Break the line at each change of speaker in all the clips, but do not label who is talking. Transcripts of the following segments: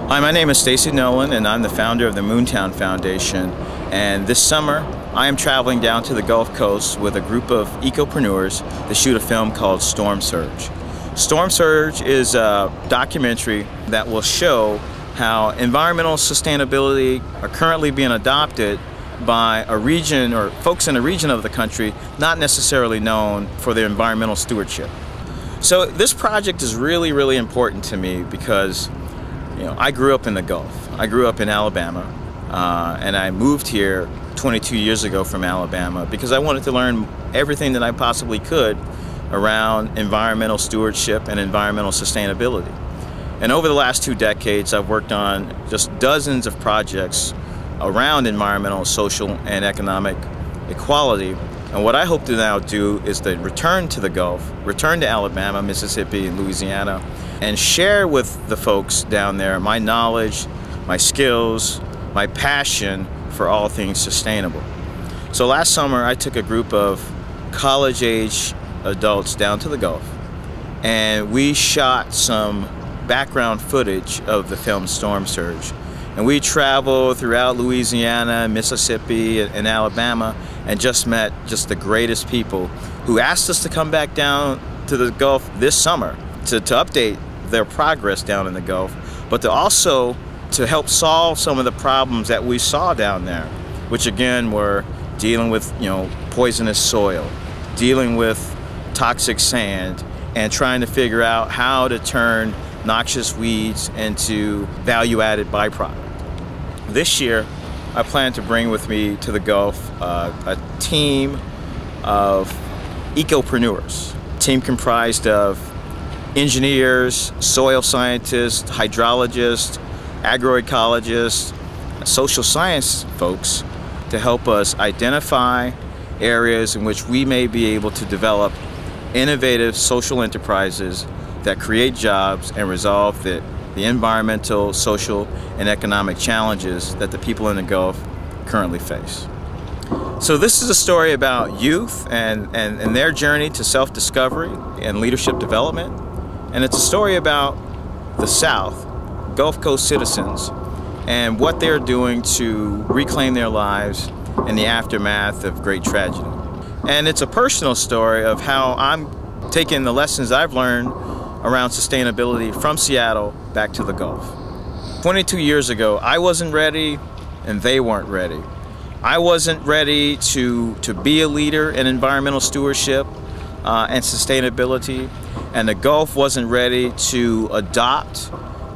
Hi, my name is Stacy Nolan, and I'm the founder of the Moontown Foundation. And this summer, I am traveling down to the Gulf Coast with a group of ecopreneurs to shoot a film called Storm Surge. Storm Surge is a documentary that will show how environmental sustainability are currently being adopted by a region or folks in a region of the country not necessarily known for their environmental stewardship. So this project is really important to me because I grew up in the Gulf. I grew up in Alabama, and I moved here 22 years ago from Alabama because I wanted to learn everything that I possibly could around environmental stewardship and environmental sustainability. And over the last 2 decades, I've worked on just dozens of projects around environmental, social, and economic equality. And what I hope to now do is to return to the Gulf, return to Alabama, Mississippi, and Louisiana, and share with the folks down there my knowledge, my skills, my passion for all things sustainable. So last summer I took a group of college-age adults down to the Gulf, and we shot some background footage of the film Storm Surge. And we traveled throughout Louisiana, Mississippi, and Alabama, and just met the greatest people who asked us to come back down to the Gulf this summer to update their progress down in the Gulf, but to help solve some of the problems that we saw down there, which again were dealing with poisonous soil, dealing with toxic sand, and trying to figure out how to turn noxious weeds into value-added byproduct. This year, I plan to bring with me to the Gulf a team of ecopreneurs, a team comprised of engineers, soil scientists, hydrologists, agroecologists, social science folks to help us identify areas in which we may be able to develop innovative social enterprises that create jobs and resolve the environmental, social, and economic challenges that the people in the Gulf currently face. So this is a story about youth and their journey to self-discovery and leadership development. And it's a story about the South, Gulf Coast citizens, and what they're doing to reclaim their lives in the aftermath of great tragedy. And it's a personal story of how I'm taking the lessons I've learned around sustainability from Seattle back to the Gulf. 22 years ago, I wasn't ready and they weren't ready. I wasn't ready to be a leader in environmental stewardship and sustainability, and the Gulf wasn't ready to adopt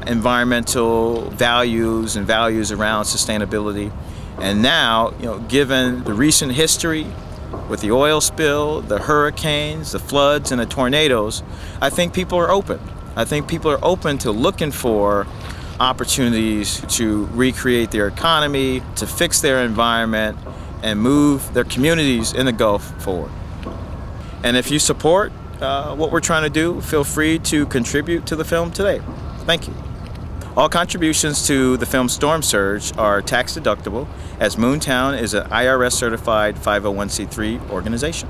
environmental values and values around sustainability. And now, given the recent history with the oil spill, the hurricanes, the floods, and the tornadoes, I think people are open. I think people are open to looking for opportunities to recreate their economy, to fix their environment, and move their communities in the Gulf forward. And if you support what we're trying to do, feel free to contribute to the film today. Thank you. All contributions to the film Storm Surge are tax deductible, as Moontown is an IRS certified 501c3 organization.